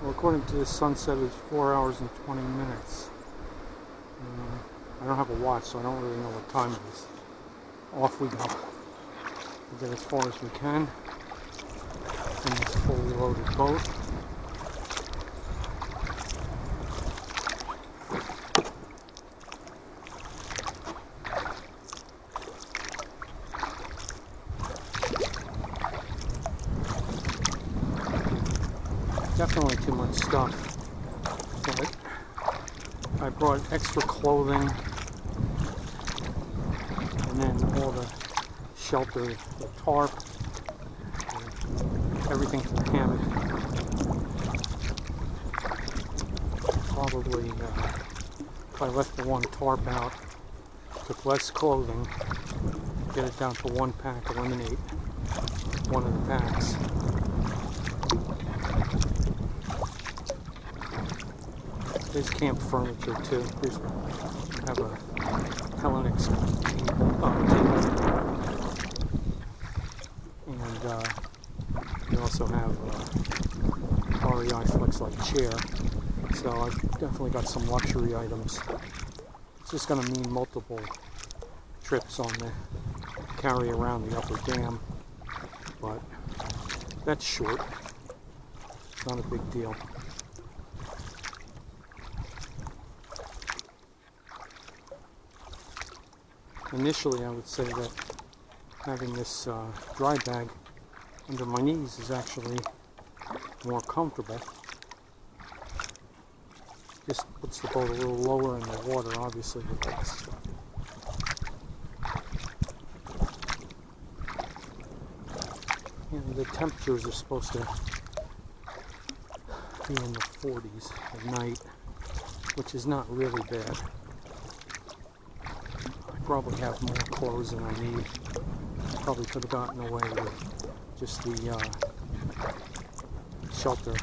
Well, according to the sunset, it's 4 hours and 20 minutes. I don't have a watch, so I don't really know what time it is. Off we go. We'll get as far as we can in this fully loaded boat. Definitely too much stuff, but I brought extra clothing and then all the shelter, the tarp, everything for the hammock. Probably, if I left the one tarp out, took less clothing, get it down to one pack, eliminate one of the packs. There's camp furniture too. I have a Hellenic table, and we also have a REI Flex-like chair. So I've definitely got some luxury items. It's just going to mean multiple trips on the carry around the upper dam, but that's short. It's not a big deal. Initially, I would say that having this dry bag under my knees is actually more comfortable. Just puts the boat a little lower in the water, obviously, with that stuff. And the temperatures are supposed to be in the 40s at night, which is not really bad. Probably have more clothes than I need. Probably could have gotten away with just the shelter,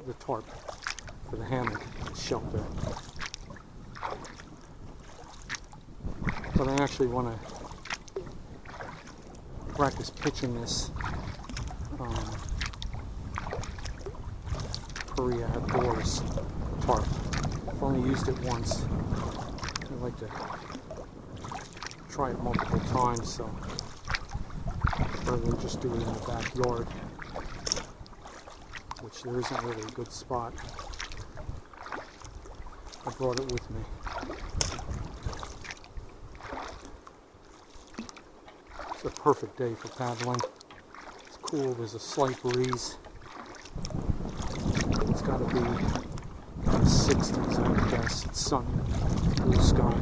the tarp for the hammock shelter. But I actually want to practice pitching this Korea outdoors tarp. I've only used it once. I'd like to try it multiple times, so rather than just do it in the backyard, which there isn't really a good spot. I brought it with me. It's a perfect day for paddling. It's cool, there's a slight breeze. It's got to be in the 60s, I guess. It's sunny, blue sky.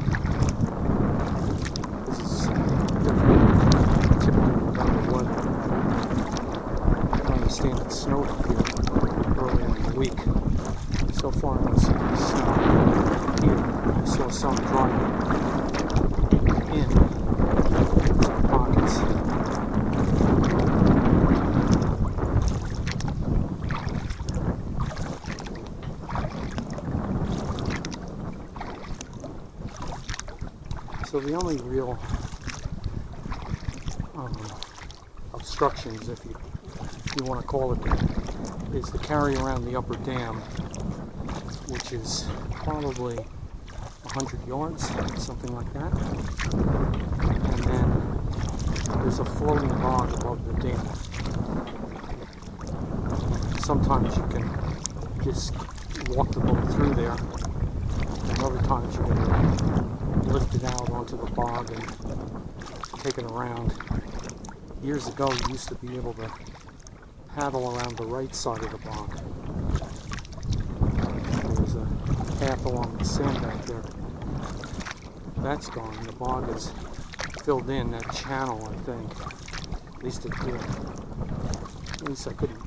This is definitely typical November weather. I understand it snowed here earlier in the week. So far I don't see any snow here. I saw some driving in some pockets. So the only real obstructions, if you want to call it that, is the carry around the upper dam, which is probably 100 yards, something like that. And then there's a flowing bog above the dam. Sometimes you can just walk the boat through there, and other times you can lift it out onto the bog and take it around. Years ago, you used to be able to paddle around the right side of the bog. There's a path along the sand back there. That's gone. The bog is filled in, that channel, I think. At least it did. At least I couldn't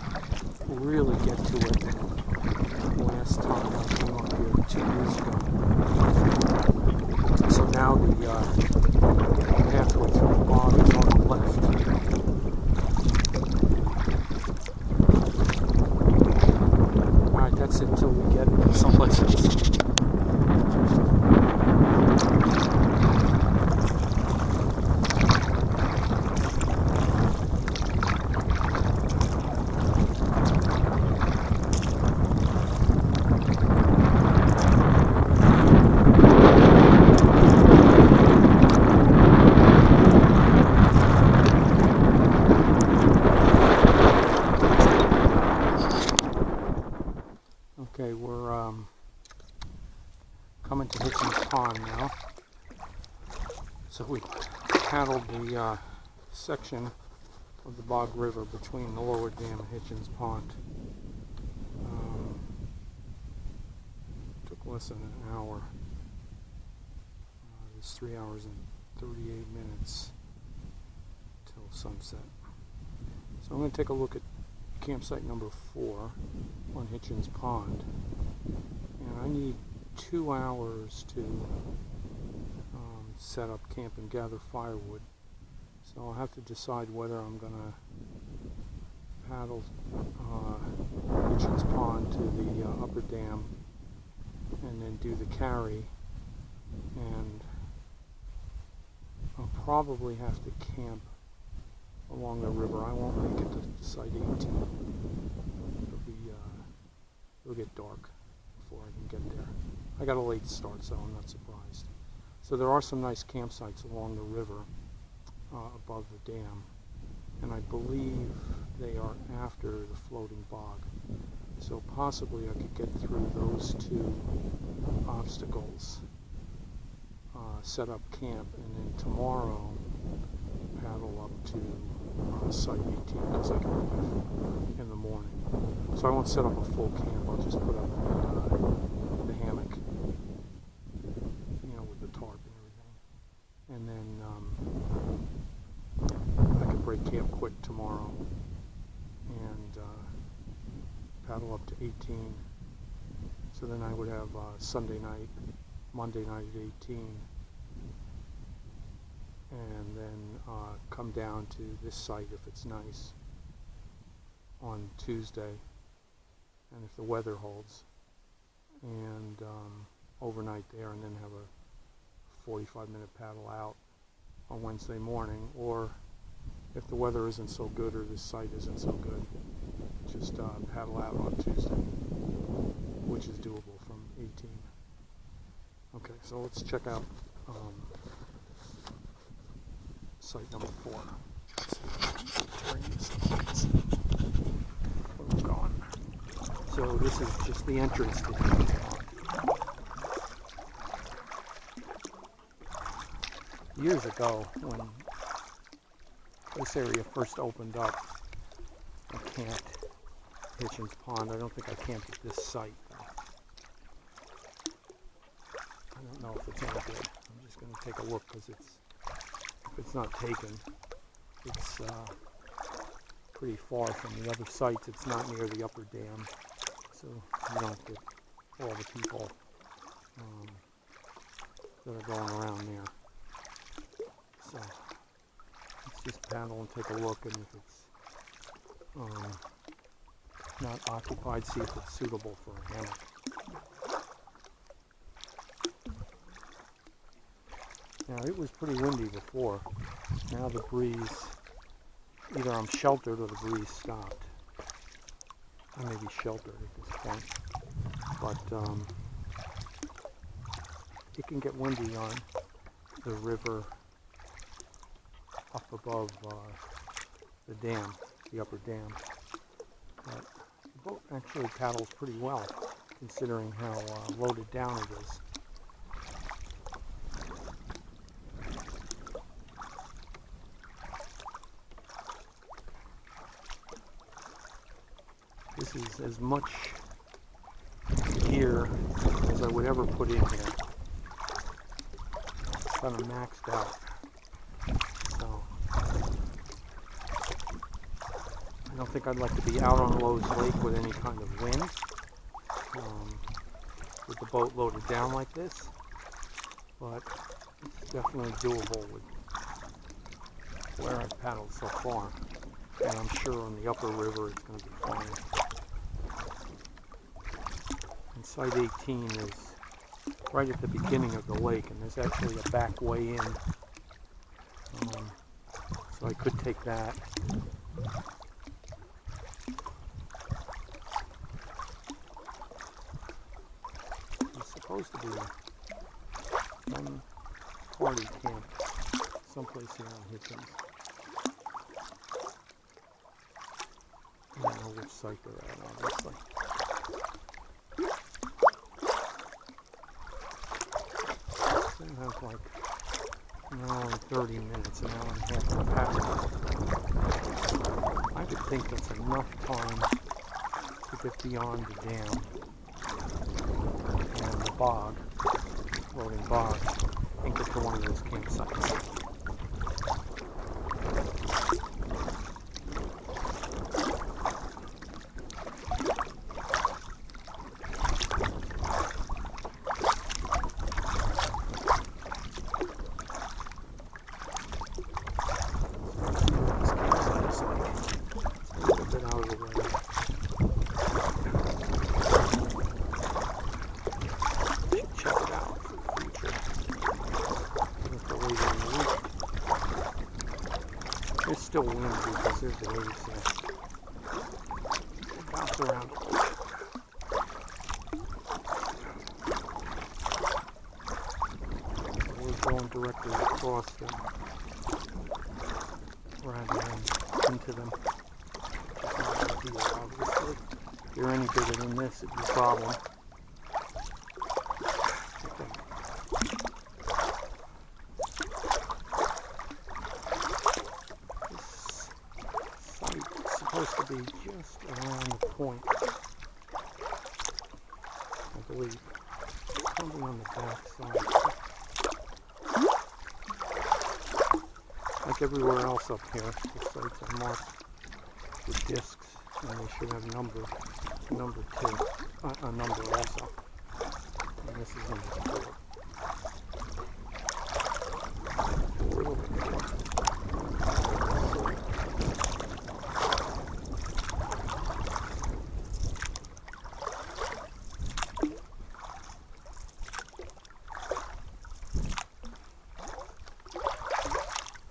really get to it last time I came up here 2 years ago. So now the pathway through the bog is on the left. Alright, that's it until we get someplace else. Coming to Hitchins Pond now. So we paddled the section of the Bog River between the lower dam and Hitchins Pond. Took less than an hour. It was 3 hours and 38 minutes till sunset. So I'm going to take a look at campsite number 4 on Hitchins Pond. And I need 2 hours to set up camp and gather firewood. So I'll have to decide whether I'm going to paddle Hitchins Pond to the upper dam and then do the carry, and I'll probably have to camp along the river. I won't make it to site 18. It'll get dark before I can get there. I got a late start, so I'm not surprised. So there are some nice campsites along the river above the dam, and I believe they are after the floating bog. So possibly I could get through those 2 obstacles, set up camp, and then tomorrow paddle up to site 18 because I can leave in the morning. So I won't set up a full camp. I'll just put up the hammock, with the tarp and everything, and then I can break camp quick tomorrow and paddle up to 18. So then I would have Sunday night, Monday night at 18, and then come down to this site if it's nice on Tuesday, and if the weather holds, and overnight there, and then have a 45-minute paddle out on Wednesday morning. Or if the weather isn't so good or this site isn't so good, just paddle out on Tuesday, which is doable from 18. Okay, so let's check out site number 4. Where we're going. So this is just the entrance to Hitchins Pond. Years ago, when this area first opened up, I camped Hitchins Pond. I don't think I camped at this site, though. I don't know if it's any good. I'm just going to take a look, because if it's not taken, it's pretty far from the other sites. It's not near the upper dam, so you don't get all the people that are going around there. So let's just paddle and take a look, and if it's not occupied, see if it's suitable for a hammock. Now, it was pretty windy before. Now the breeze, either I'm sheltered or the breeze stopped. I may be sheltered at this point, but it can get windy on the river up above the dam, the upper dam. But the boat actually paddles pretty well, considering how loaded down it is. This is as much gear as I would ever put in here. It's kind of maxed out. So I don't think I'd like to be out on Lowe's Lake with any kind of wind, with the boat loaded down like this. But it's definitely doable with where I've paddled so far. And I'm sure on the upper river it's going to be fine. And site 18 is right at the beginning of the lake, and there's actually a back way in. So I could take that. It's supposed to be one party camp someplace here on Hitchins. I don't know which site they're at, obviously. was like an hour and 30 minutes, an hour and a half of paddling. I would think that's enough time to get beyond the dam and the bog, floating bog, and get to one of those campsites. It's still windy because there's the waves there. Bounce around a little bit. We're going directly across them rather than into them. It's not ideal, obviously. If you're any bigger than this, it'd be a problem. Supposed to be just around the point, I believe. Something on the back side. Like everywhere else up here, the sites are marked with discs, and they should have number 2, a number also. And this is number 4.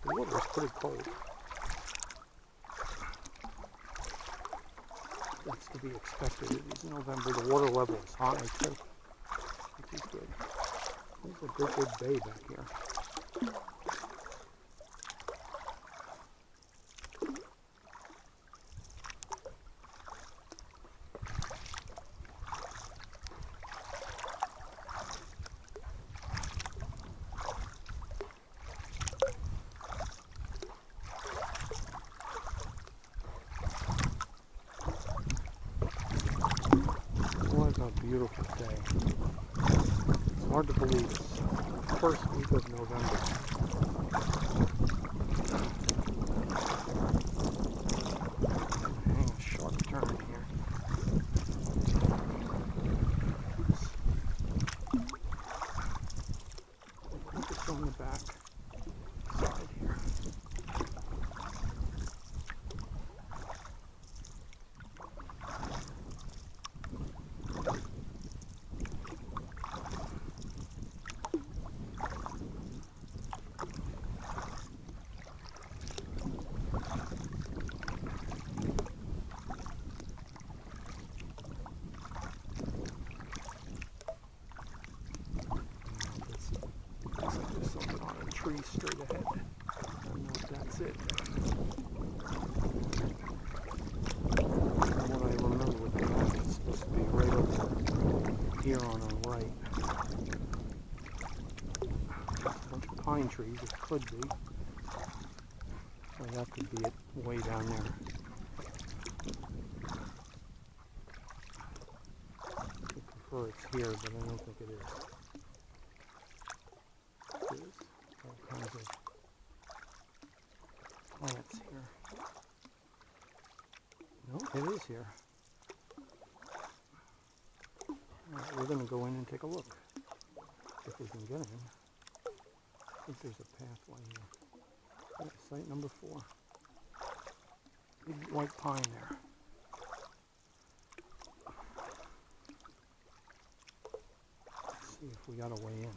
The water is pretty cold. That's to be expected. It is November. The water level is high too, which is good. There's a good bay back here. What a beautiful day. It's hard to believe it's the first week of November. Hang a sharp turn here. Focus on the back side here. Something on a tree straight ahead. I don't know if that's it. From what I remember with the map, it's supposed to be right over here on our right. Just a bunch of pine trees, it could be. Or that could be it way down there. I prefer it's here, but I don't think it is. All kinds of plants here. No, it is here. Alright, we're going to go in and take a look. If we can get in. I think there's a pathway here. Yeah, site number 4. Big white pine there. Let's see if we got a way in.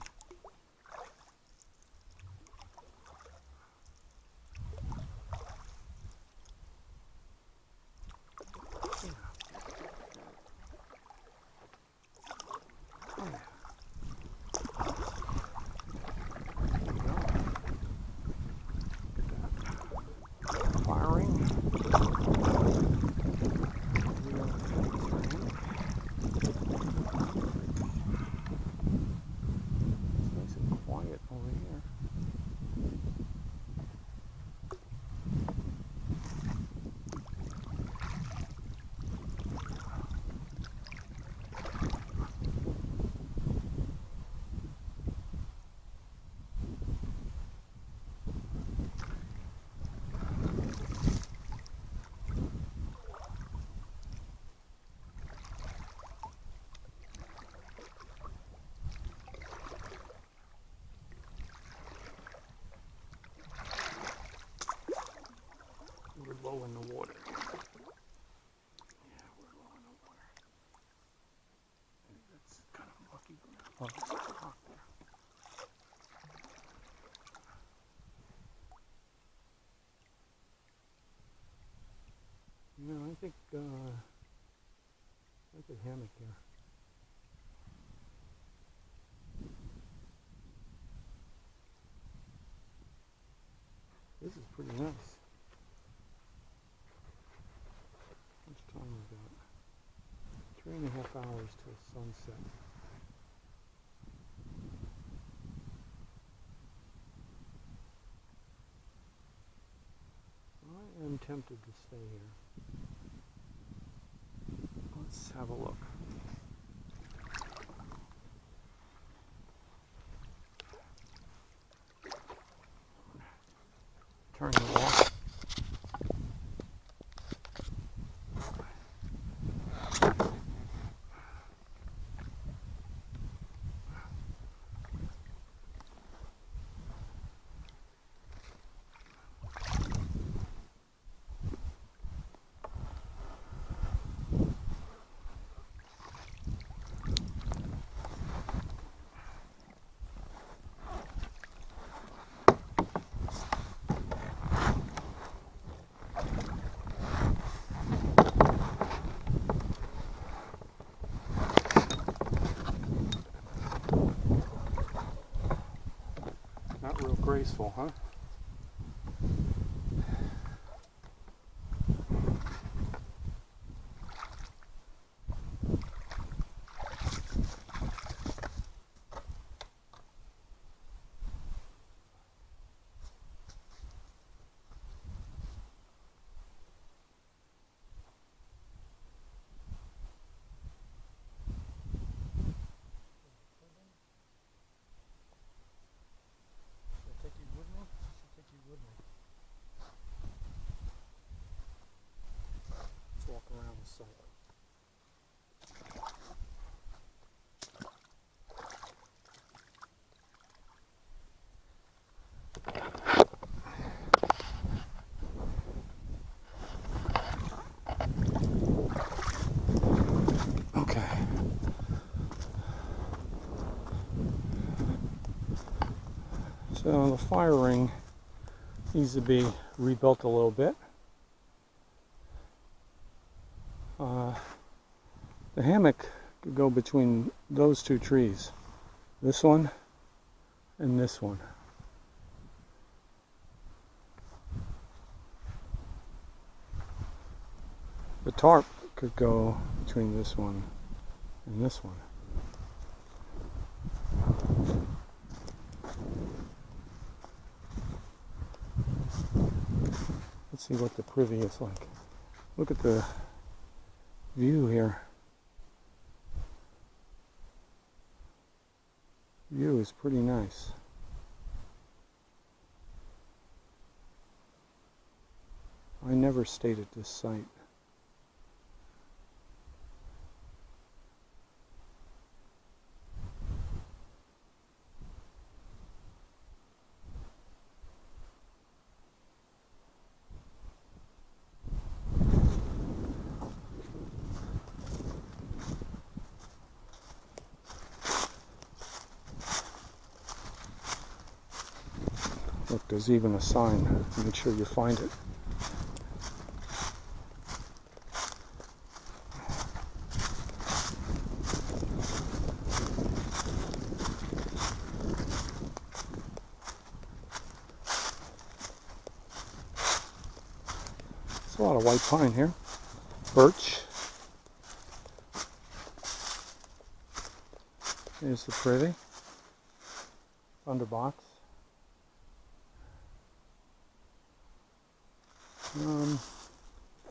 Oh, it's hot there. No, I think I could hammock here. This is pretty nice. How much time we got? 3.5 hours till sunset. I am tempted to stay here. Let's have a look. Turn it off. Not real graceful, huh? Let's walk around the site. Okay. So the fire ring needs to be rebuilt a little bit. The hammock could go between those two trees, this one and this one. The tarp could go between this one and this one. Let's see what the privy is like. Look at the view here. View is pretty nice. I never stayed at this site. Look, there's even a sign. Make sure you find it. There's a lot of white pine here. Birch. Here's the privy. Underbox.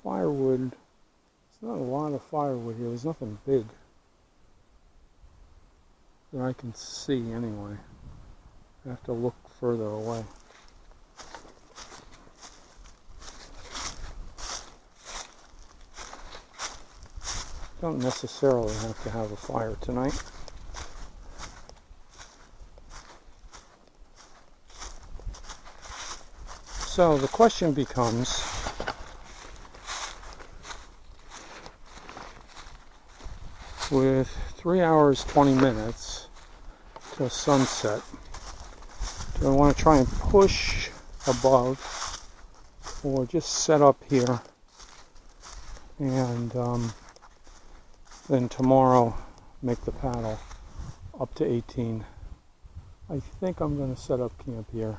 Firewood. There's not a lot of firewood here. There's nothing big that I can see anyway. I have to look further away. Don't necessarily have to have a fire tonight. So the question becomes, with 3 hours 20 minutes till sunset. Do I want to try and push above, or just set up here, and then tomorrow make the paddle up to 18. I think I'm going to set up camp here.